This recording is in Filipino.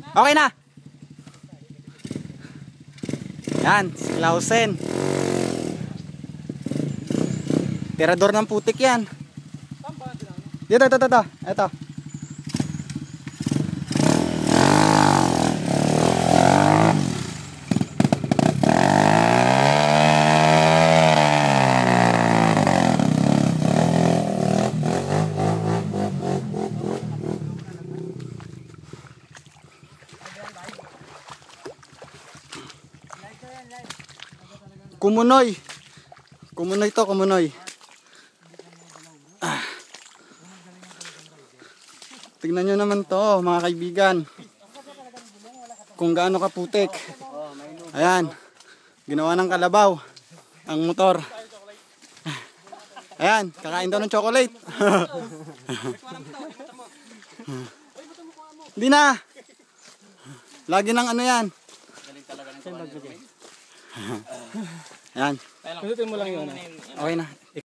Okay na. Yan, si Clausen. Tirador ng putik yan. Dito, ito. Ito. Kumunoy. Kumunoy to, kumunoy. Tignan nyo naman to, mga kaibigan. Kung gaano kaputik. Ayan. Ginawa ng kalabaw ang motor. Ayan, kakain daw ng chocolate. Hindi na. Lagi ng ano yan. Ayan. Pasutin mo lang yun. Okay na.